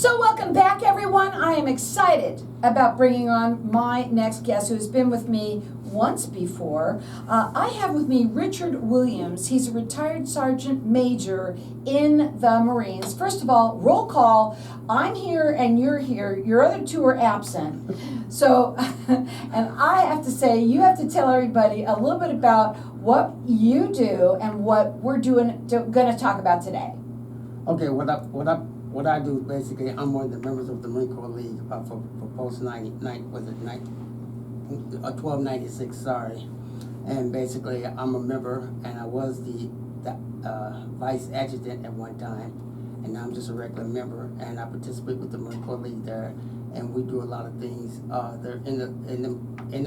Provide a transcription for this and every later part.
So welcome back, everyone. I am excited about bringing on my next guest who has been with me once before. I have with me Richard Williams. He's a retired sergeant major in the Marines. First of all, roll call. I'm here and you're here. Your other two are absent. So, and I have to say, you have to tell everybody a little bit about what you do and what we're going to talk about today. Okay, what I do is basically I'm one of the members of the Marine Corps League for post 1296. Sorry, and basically I'm a member, and I was the vice adjutant at one time, and now I'm just a regular member, and I participate with the Marine Corps League there, and we do a lot of things. They're in the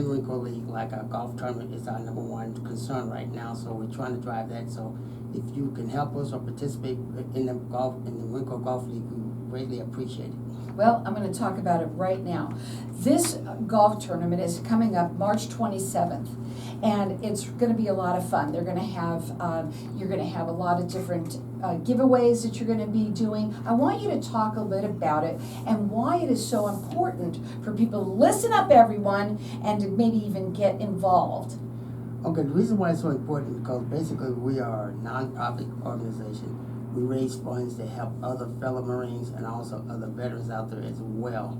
Marine Corps League, like our golf tournament is our number one concern right now, so we're trying to drive that. So if you can help us or participate in the Marine Corps Golf League, we greatly appreciate it. Well, I'm going to talk about it right now. This golf tournament is coming up March 27th, and it's going to be a lot of fun. They're going to have, you're going to have a lot of different giveaways that you're going to be doing. I want you to talk a bit about it and why it is so important for people to listen up, everyone, and to maybe even get involved. Okay, the reason why it's so important is because basically we are a non-profit organization. We raise funds to help other fellow Marines and also other veterans out there as well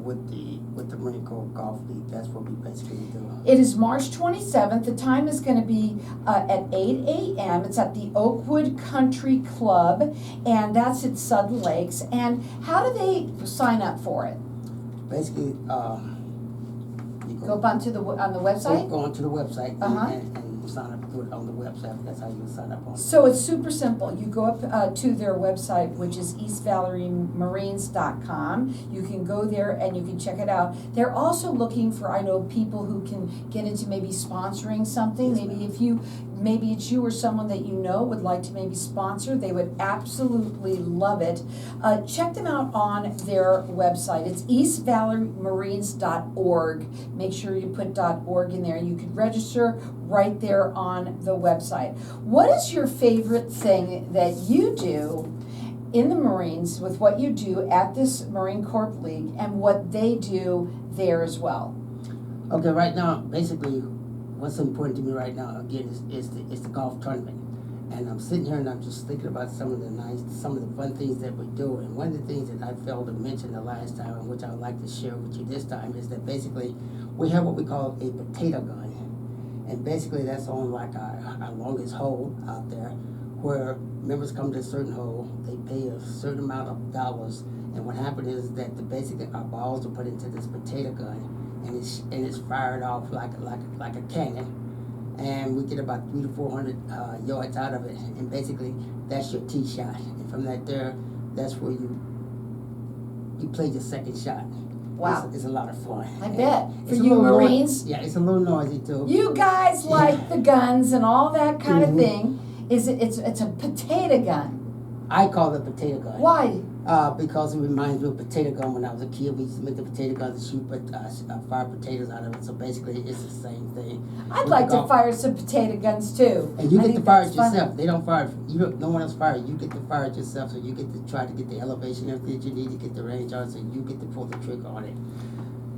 with the Marine Corps Golf League. That's what we basically do. It is March 27th. The time is going to be at 8 a.m. It's at the Oakwood Country Club, and that's at Sudden Lakes. And how do they sign up for it? Basically, Go up on the website? Go onto the website and sign up to it on the website. That's how you sign up on it. So it's super simple. You go up to their website, which is eastvalleymarines.com. You can go there and you can check it out. They're also looking for, I know, people who can get into maybe sponsoring something. Yes, Maybe it's you or someone that you know would like to maybe sponsor. They would absolutely love it. Check them out on their website. It's eastvalleymarines.org. Make sure you put .org in there. You can register right there on the website. What is your favorite thing that you do in the Marines with what you do at this Marine Corps League and what they do there as well? Okay, right now, basically, what's important to me right now, again, is the golf tournament. And I'm sitting here and I'm just thinking about some of the fun things that we do. And one of the things that I failed to mention the last time, and which I would like to share with you this time, is that basically we have what we call a potato gun. And basically that's on like our longest hole out there, where members come to a certain hole, they pay a certain amount of dollars, and what happens is that basically our balls are put into this potato gun, and it's fired off like a cannon, and we get about 300 to 400 yards out of it, and basically that's your tee shot, and from that's where you play your second shot. Wow. It's a lot of fun. I bet. For you Marines? Yeah, it's a little noisy too. You guys like the guns and all that kind of thing. It's a potato gun. I call it potato gun. Why? Because it reminds me of potato gun. When I was a kid, we used to make the potato guns and fire potatoes out of it. So basically, it's the same thing. I'd like to fire some potato guns too. And you get to fire it yourself. They don't fire it. No one else fires it. You get to fire it yourself. So you get to try to get the elevation, everything that you need to get the range on. So you get to pull the trigger on it.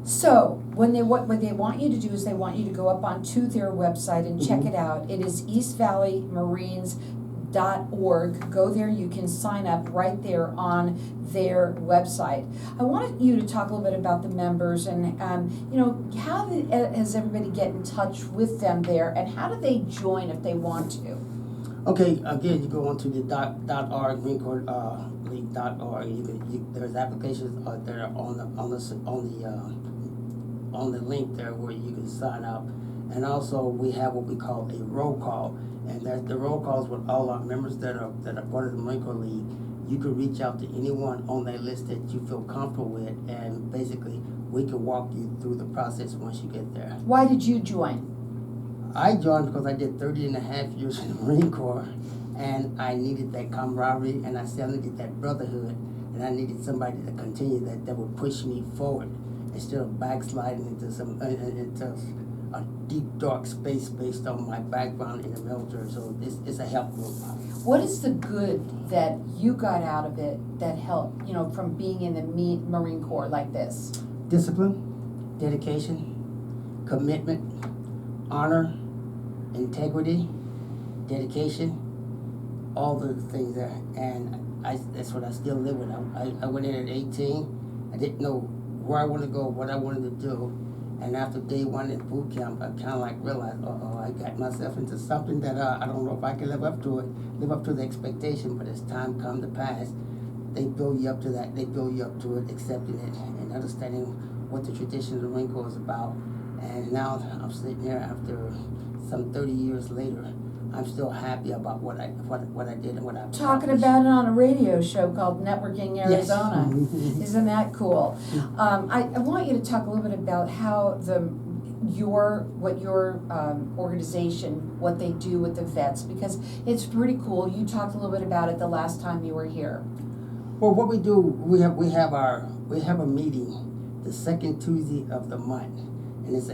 So what they want you to do is they want you to go up onto their website and check it out. It is eastvalleymarines.org. Go there. You can sign up right there on their website. I wanted you to talk a little bit about the members and how does everybody get in touch with them there, and how do they join if they want to? Okay, again, you go onto the .org, Marine Corps League.org. There's applications that are on the link there where you can sign up, and also we have what we call a roll call, and that's the roll calls with all our members that are part of the Marine Corps League. You can reach out to anyone on that list that you feel comfortable with, and basically we can walk you through the process once you get there. Why did you join? I joined because I did 30 and a half years in the Marine Corps, and I needed that camaraderie, and I still needed that brotherhood, and I needed somebody to continue that would push me forward instead of backsliding into a deep, dark space based on my background in the military. So it's a help group. What is the good that you got out of it that helped, from being in the Marine Corps like this? Discipline, dedication, commitment, honor, integrity, dedication, all the things there. And that's what I still live with. I went in at 18. I didn't know where I wanted to go, what I wanted to do. And after day one in boot camp, I kind of like realized, I got myself into something that I don't know if I can live up to the expectation. But as time come to pass, they build you up to that. They build you up to it, accepting it and understanding what the tradition of the Marine Corps is about. And now I'm sitting here after some 30 years later. I'm still happy about what I did and what I've Talking accomplished. about it on a radio show called Networking Yes. Arizona. Mhm. Isn't that cool? I want you to talk a little bit about how your organization, what they do with the vets, because it's pretty cool. You talked a little bit about it the last time you were here. Well, what we do, we have a meeting the second Tuesday of the month, and it's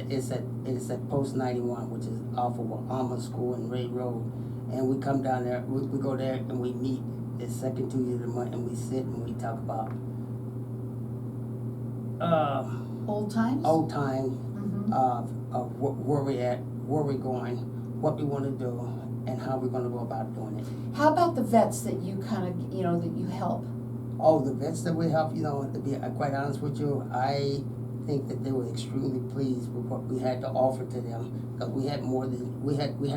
at Post 91, which is off of Alma School and Ray Road, and we come down there. We go there and we meet the second Tuesday of the month, and we sit and we talk about Old times? old time, Mhm. where we at, where we're going, what we want to do, and how we're going to go about doing it. How about the vets that you kind of, that you help? Oh, the vets that we help, to be quite honest with you, I think that they were extremely pleased with what we had to offer to them, because we had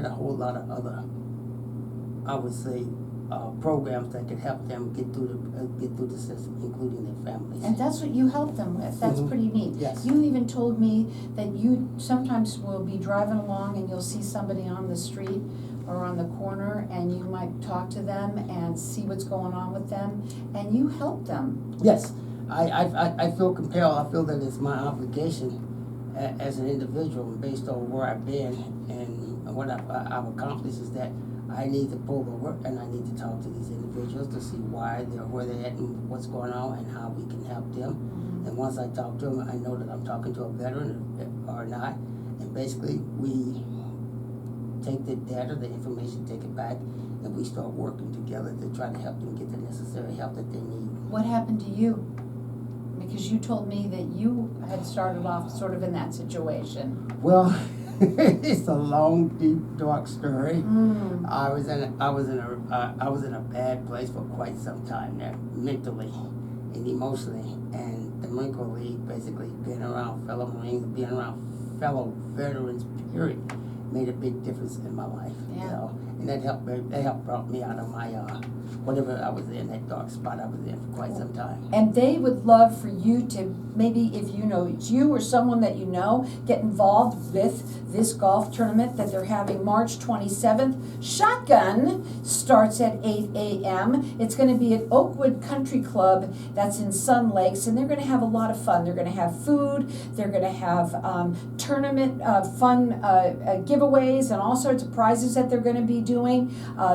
a whole lot of other, I would say, programs that could help them get through the system, including their families. And that's what you help them with. That's Mhm. pretty neat. Yes. You even told me that you sometimes will be driving along and you'll see somebody on the street or on the corner, and you might talk to them and see what's going on with them, and you help them. Yes, I feel compelled. I feel that it's my obligation as an individual, based on where I've been and what I've accomplished, is that I need to pull over and I need to talk to these individuals to see why they're where they're at and what's going on and how we can help them. And once I talk to them, I know that I'm talking to a veteran or not. And basically, we take the data, the information, take it back, and we start working together to try to help them get the necessary help that they need. What happened to you? Because you told me that you had started off sort of in that situation. Well, it's a long, deep, dark story. Mm. I was in a bad place for quite some time there, mentally and emotionally. And the Marine Corps League, basically being around fellow Marines, being around fellow veterans, period, made a big difference in my life. Yeah. And that helped brought me out of my whatever I was in, that dark spot I was in for quite some time. And they would love for you to, maybe if it's you or someone that you know, get involved with this golf tournament that they're having March 27th. Shotgun starts at 8 a.m. It's going to be at Oakwood Country Club, that's in Sun Lakes, and they're going to have a lot of fun. They're going to have food, they're going to have tournament fun giveaways and all sorts of prizes that they're going to be doing.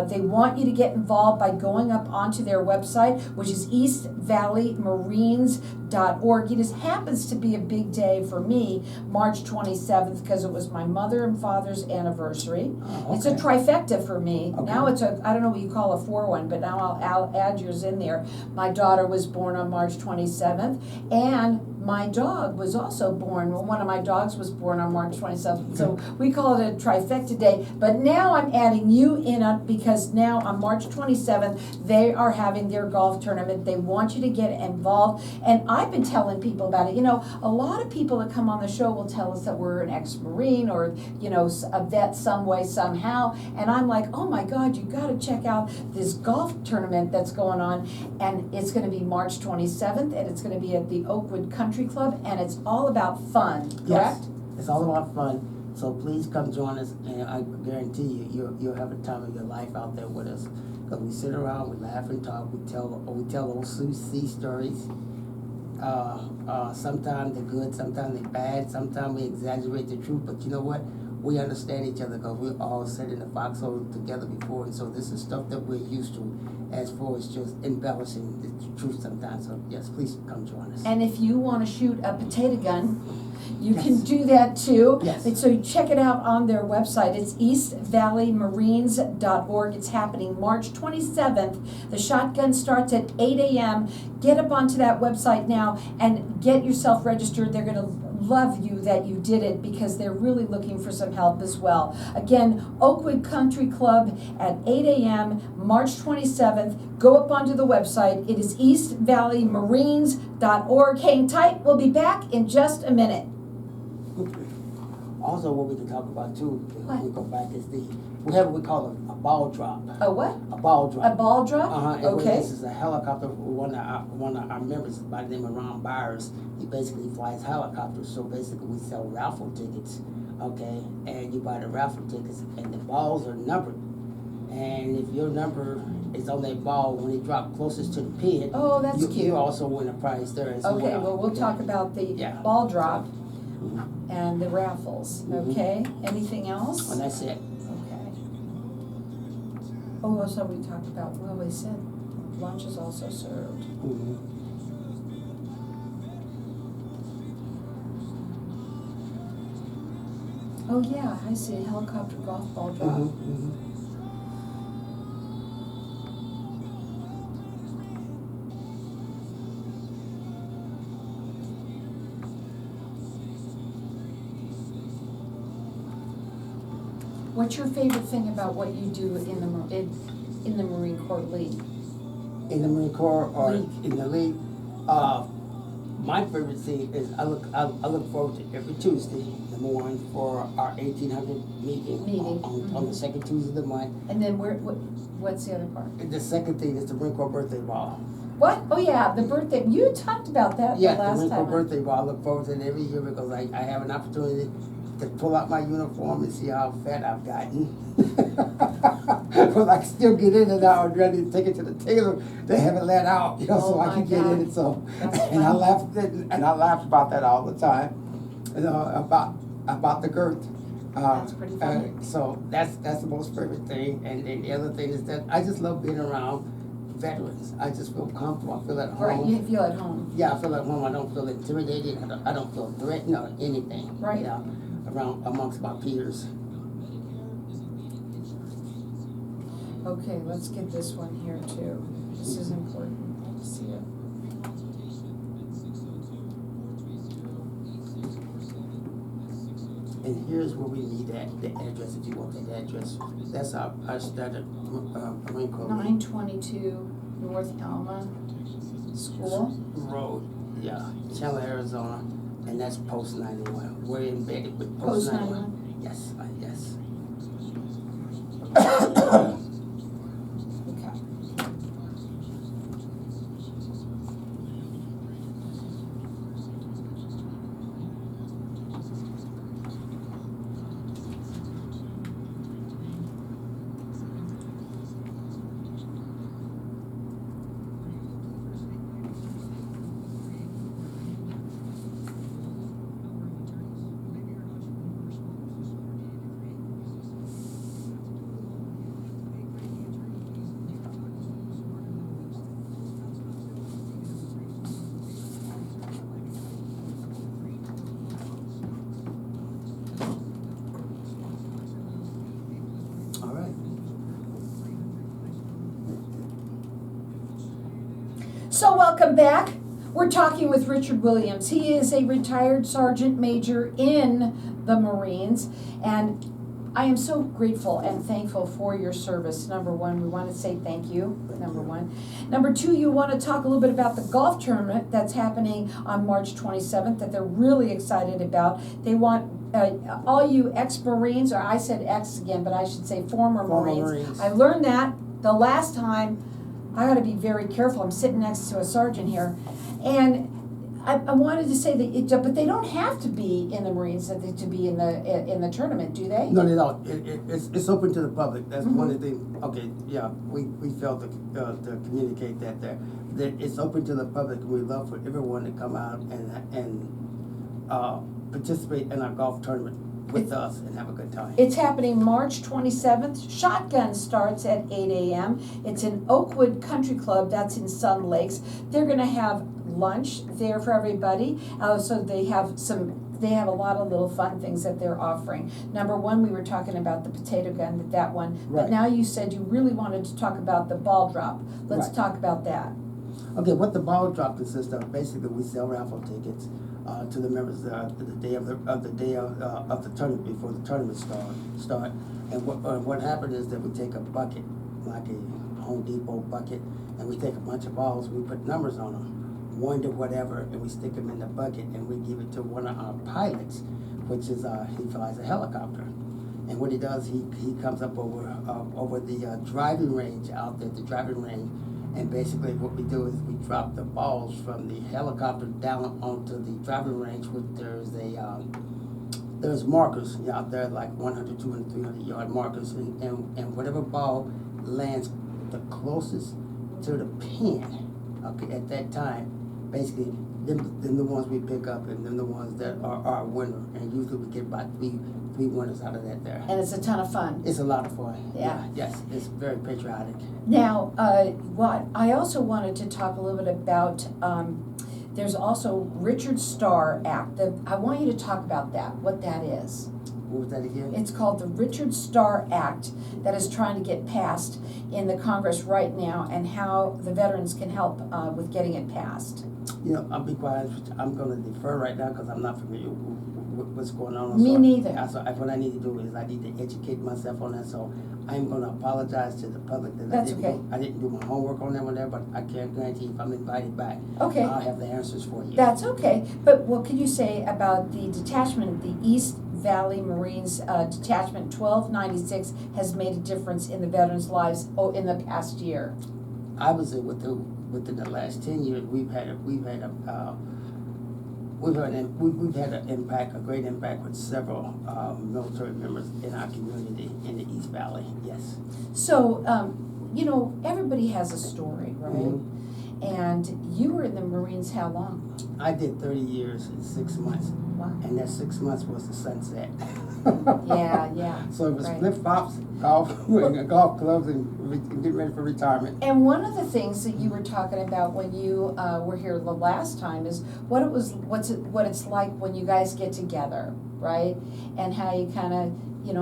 They want you to get involved by going up onto their website, which is eastvalleymarines.org. It just happens to be a big day for me, March 27th, because it was my mother and father's anniversary. Oh, It's a okay. trifecta for me. Okay. Now it's I don't know what you call a 4-1, but now I'll add yours in there. My daughter was born on March 27th, and my dog was also born. Well, one of my dogs was born on March 27th. So we call it a trifecta day. But now I'm adding you in because now on March 27th, they are having their golf tournament. They want you to get involved. And I've been telling people about it. A lot of people that come on the show will tell us that we're an ex-Marine or, a vet some way, somehow. And I'm like, oh my God, you got to check out this golf tournament that's going on. And it's going to be March 27th, and it's going to be at the Oakwood Country Club, and it's all about fun, correct? Yes, it's all about fun. So please come join us, and I guarantee you'll have a time of your life out there with us. Because we sit around, we laugh and talk, we tell old sea stories. Sometimes they're good, sometimes they're bad, sometimes we exaggerate the truth. But you know what? We understand each other because we all sat in the foxhole together before, and so this is stuff that we're used to. as far as just embellishing the truth sometimes. So yes, please come join us. And if you want to shoot a potato gun, you Yes. can do that too. Yes. And so you check it out on their website. It's eastvalleymarines.org. It's happening March 27th. The shotgun starts at 8 a.m. Get up onto that website now and get yourself registered. They're going to love you that you did it because they're really looking for some help as well. Again, Oakwood Country Club at 8 a.m. March 27th. Go up onto the website. It is eastvalleymarines.org. Hang tight. We'll be back in just a minute. Also, what we can talk about too, What? if we go back, is we have what we call a ball drop. A what? A ball drop. A ball drop? And Okay. this is a helicopter. One of our members by the name of Ron Byers. He basically flies helicopters. So basically, we sell raffle tickets. Okay, and you buy the raffle tickets, and the balls are numbered. And if your number is on that ball when it drops closest to the pin, Oh, that's cute. you also win a prize there as well. Okay, well, we'll talk about the Yeah. ball drop Mhm. and the raffles, Mhm. okay? Anything else? And that's it. Okay. Oh, also we talked about, well, we said lunch is also served. Mhm. Oh, yeah, I see a helicopter golf ball drop. Mhm, mhm. What's your favorite thing about what you do in the Marine Corps League? In the Marine Corps or League. in the league, my favorite thing is I look forward to every Tuesday, number one, for our 1800 meeting. Meeting, On the second Tuesday of the month. And then what's the other part? And the second thing is the Marine Corps birthday ball. What? Oh, yeah, the birthday, you talked about that the Yeah, the last Marine Corps time. birthday ball. I look forward to it every year because I have an opportunity to pull out my uniform and see how fat I've gotten. But I can still get in and out and ready to take it to the tailor. They haven't let out, so Oh I can my get God. in it. So, That's and I fun. laughed about that all the time, about the girth. That's pretty funny. So that's the most favorite thing. And then the other thing is that I just love being around veterans. I just feel comfortable. I feel at home. Right, you feel at home. Yeah, I feel at home. I don't feel intimidated. I don't feel threatened or anything. Right. You know, amongst my peers. Okay, let's get this one here too. This is important. Let's see it. And here's where we need the address if you want that address. That's our standard Marine Corps 922 North Alma School. road. Yeah, Chandler, Arizona, and that's post 91. We're embedded with Post post 91. 91? Yes, yes. Okay. All right. So welcome back. We're talking with Richard Williams. He is a retired sergeant major in the Marines, and I am so grateful and thankful for your service. Number one, we want to say thank you, number one. Number two, you want to talk a little bit about the golf tournament that's happening on March 27th that they're really excited about. They want all you ex-Marines, or I said ex again, but I should say former Marines. I learned that the last time. I got to be very careful. I'm sitting next to a sergeant here. And I wanted to say that but they don't have to be in the Marines to be in the tournament, do they? No, they don't. It's open to the public. That's one of the Mm-hmm. things. Okay, yeah, we failed to communicate that it's open to the public. We love for everyone to come out and participate in our golf tournament. with us and have a good time. It's happening March 27th. Shotgun starts at 8 a.m. It's in Oakwood Country Club, that's in Sun Lakes. They're going to have lunch there for everybody. So they have a lot of little fun things that they're offering. Number one, we were talking about the potato gun, that one. But Right. now you said you really wanted to talk about the ball drop. Let's Right. talk about that. Okay, what the ball drop consists of, basically we sell raffle tickets to the members the day of the tournament, before the tournament start. And what happened is that we take a bucket, like a Home Depot bucket, and we take a bunch of balls, we put numbers on them, 1 to whatever, and we stick them in the bucket, and we give it to one of our pilots, which is he flies a helicopter. And what he does, he comes up over the driving range out there, the driving range. And basically what we do is we drop the balls from the helicopter down onto the driving range, which there's markers out there, like 100, 200, 300 yard markers, and whatever ball lands the closest to the pin, okay, at that time, basically, them the ones we pick up, and them the ones that are our winner, and usually we get about three winners out of that there. And it's a ton of fun. It's a lot of fun. Yeah. Yes, it's very patriotic. Now, what I also wanted to talk a little bit about, there's also Richard Starr Act. I want you to talk about that, what that is. What was that again? It's called the Richard Starr Act that is trying to get passed in the Congress right now, and how the veterans can help with getting it passed. You know, I'll be quiet. I'm going to defer right now because I'm not familiar with what's going on. Me neither. So what I need to do is I need to educate myself on that. So I'm going to apologize to the public that That's I didn't do my homework on that one there, but I can't guarantee if I'm invited back, Okay. I'll have the answers for you. That's okay, but what can you say about the detachment, the East Valley Marines Detachment 1296 has made a difference in the veterans' lives in the past year? I would say within the last 10 years, we've had an impact, a great impact with several military members in our community in the East Valley. Yes. So, everybody has a story, right? Mhm. And you were in the Marines how long? I did 30 years and 6 months, Wow. and that 6 months was the sunset. Yeah. So it was Right. flip flops, golf clubs, and getting ready for retirement. And one of the things that you were talking about when you were here the last time is what it's like when you guys get together, right? And how you kind of,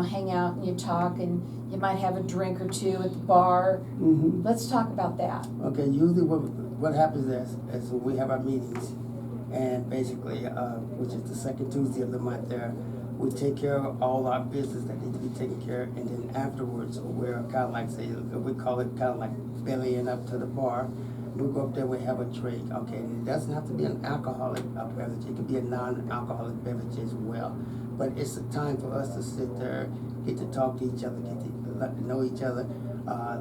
hang out and you talk, and you might have a drink or two at the bar. Mm-hmm. Let's talk about that. Okay, usually what happens is when we have our meetings, and basically, which is the second Tuesday of the month there, we take care of all our business that needs to be taken care of, and then afterwards, we're kind of like, we call it kind of like bellying up to the bar. We go up there, we have a drink, okay, and it doesn't have to be an alcoholic beverage, it could be a non-alcoholic beverage as well. But it's a time for us to sit there, get to talk to each other, get to know each other,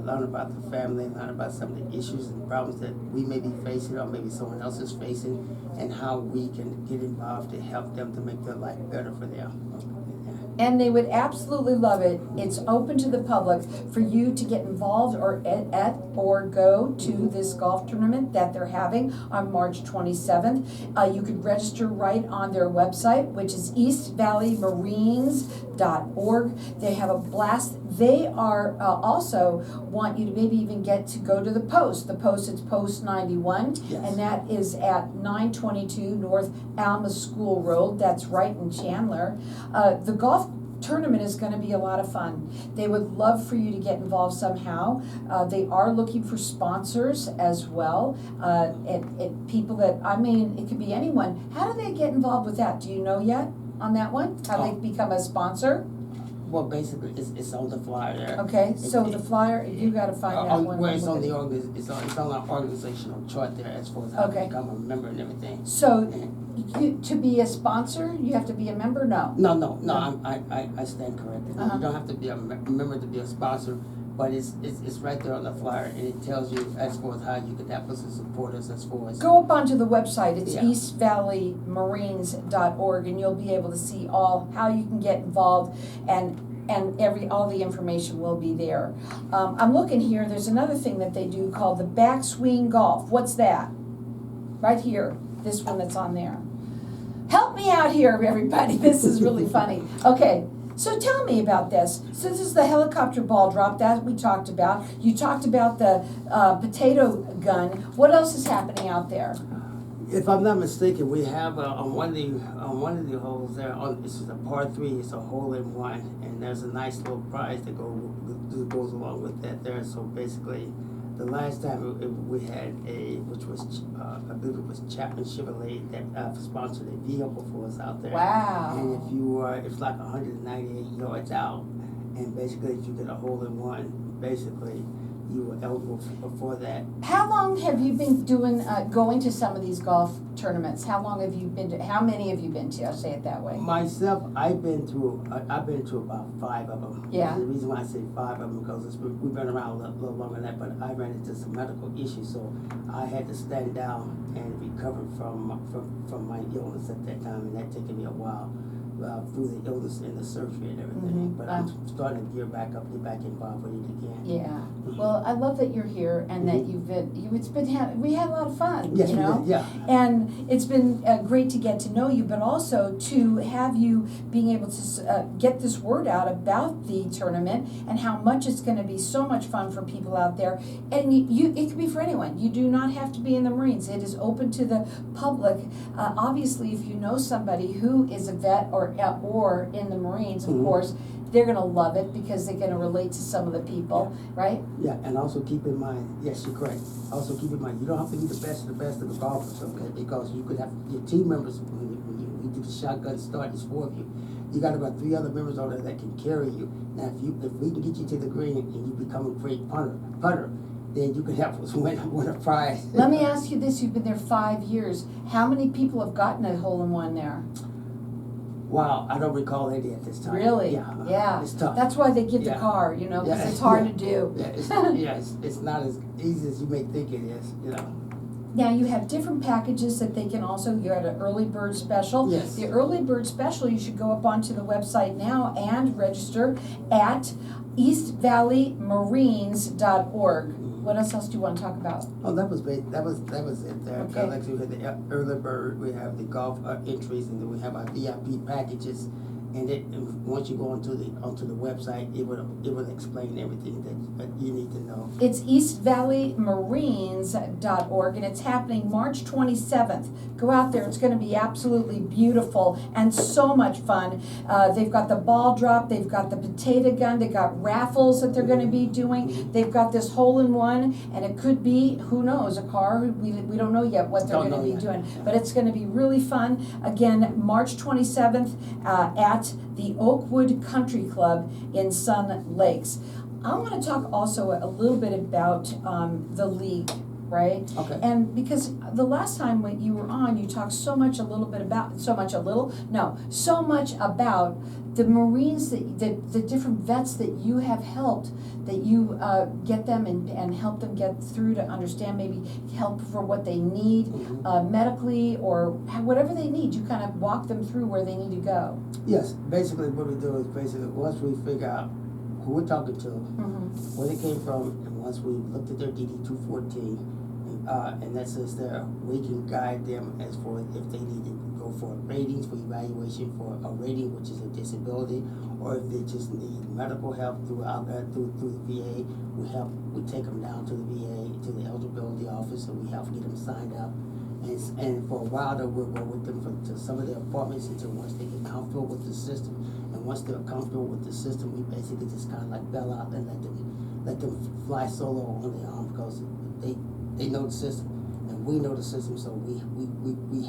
learn about the family, learn about some of the issues and problems that we may be facing or maybe someone else is facing, and how we can get involved to help them to make their life better for them. And they would absolutely love it. It's open to the public for you to get involved or or go to this golf tournament that they're having on March 27th. You could register right on their website, which is eastvalleymarines.org. They have a blast. They are also want you to maybe even get to go to the Post. The Post, it's Post 91, Yes. and that is at 922 North Alma School Road. That's right in Chandler. The golf tournament is going to be a lot of fun. They would love for you to get involved somehow. They are looking for sponsors as well. And people that, it could be anyone. How do they get involved with that? Do you know yet on that one? How they become a sponsor? Well, basically, it's on the flyer there. Okay, so the flyer, you got to find that one. Where it's on the it's on our organizational chart there as far as how to Okay. become a member and everything. So, to be a sponsor, you have to be a member? No. No, I stand corrected. Uh-huh. You don't have to be a member to be a sponsor, but it's right there on the flyer, and it tells you as far as how you can help us and support us as far as. Go up onto the website, it's Yeah. eastvalleymarines.org, and you'll be able to see how you can get involved, and all the information will be there. I'm looking here, there's another thing that they do called the backswing golf. What's that? Right here, this one that's on there. Help me out here, everybody. This is really funny. Okay, so tell me about this. So this is the helicopter ball drop that we talked about. You talked about the potato gun. What else is happening out there? If I'm not mistaken, we have on one of the holes there. This is a par 3. It's a hole in one, and there's a nice little prize that goes along with that there. So basically, the last time we had which was I believe it was Chapman Chevrolet that sponsored a vehicle for us out there. Wow. And if you it's like 198 yards out, and basically if you did a hole in one, basically you were eligible for that. How long have you been going to some of these golf tournaments? How long have you been to? How many have you been to? I'll say it that way. Myself, I've been to about 5 of them. Yeah. And the reason why I say 5 of them because we've been around a little longer than that. But I ran into some medical issues, so I had to stand down and recover from my illness at that time, and that taken me a while. Through the illness and the surgery and everything, but I'm starting to get back involved with it again. Yeah. Well, I love that you're here and that you've been. We had a lot of fun. Yes, you know. we did, yeah. And it's been great to get to know you, but also to have you being able to get this word out about the tournament and how much it's going to be so much fun for people out there. And it could be for anyone. You do not have to be in the Marines. It is open to the public. Obviously, if you know somebody who is a vet or in the Marines, of course, they're going to love it because they're going to relate to some of the people, right? Yeah, and also keep in mind, yes, you're correct. Also keep in mind, you don't have to be the best of the golfers, okay? Because you could have your team members, when you do the shotgun start, it's 4 of you. You got about 3 other members on there that can carry you. Now, if we can get you to the green and you become a great putter, then you can help us win a prize. Let me ask you this, you've been there 5 years. How many people have gotten a hole-in-one there? Wow, I don't recall any at this time. Really? Yeah. It's tough. That's why they give the car, because it's hard to do. Yeah, it's not as easy as you may think it is, Now, you have different packages that they can also, you had an early bird special. Yes. The early bird special, you should go up onto the website now and register at eastvalleymarines.org. What else do you want to talk about? Oh, that was it there. Okay. Like we had the early bird, we have the golf entries, and then we have our VIP packages. And once you go onto the website, it will explain everything that you need to know. It's eastvalleymarines.org, and it's happening March 27th. Go out there. It's going to be absolutely beautiful and so much fun. They've got the ball drop. They've got the potato gun. They've got raffles that they're going to be doing. They've got this hole-in-one, and it could be, who knows, a car. We don't know yet what they're going to be doing. But it's going to be really fun. Again, March 27th at the Oakwood Country Club in Sun Lakes. I want to talk also a little bit about the league, right? Okay. And because the last time when you were on, you talked so much about the Marines, the different vets that you have helped, that you get them and help them get through to understand, maybe help for what they need medically or whatever they need. You kind of walk them through where they need to go. Yes, basically what we do is once we figure out who we're talking to, where they came from, and once we looked at their DD-214, and that says there, we can guide them as for if they need to go for ratings, for evaluation for a rating, which is a disability, or if they just need medical help through the VA, we take them down to the VA, to the eligibility office, and we help get them signed up. And for a while, though, we'll go with them to some of their apartments until once they get comfortable with the system. And once they're comfortable with the system, we basically just kind of like bail out and let them fly solo on their own because they know the system. And we know the system, so we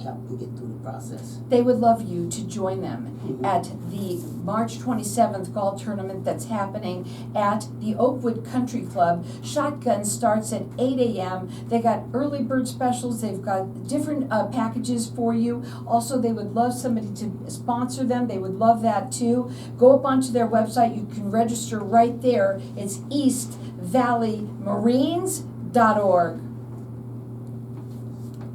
help them get through the process. They would love you to join them at the March 27th golf tournament that's happening at the Oakwood Country Club. Shotgun starts at 8 a.m. They got early bird specials. They've got different packages for you. Also, they would love somebody to sponsor them. They would love that too. Go up onto their website. You can register right there. It's eastvalleymarines.org.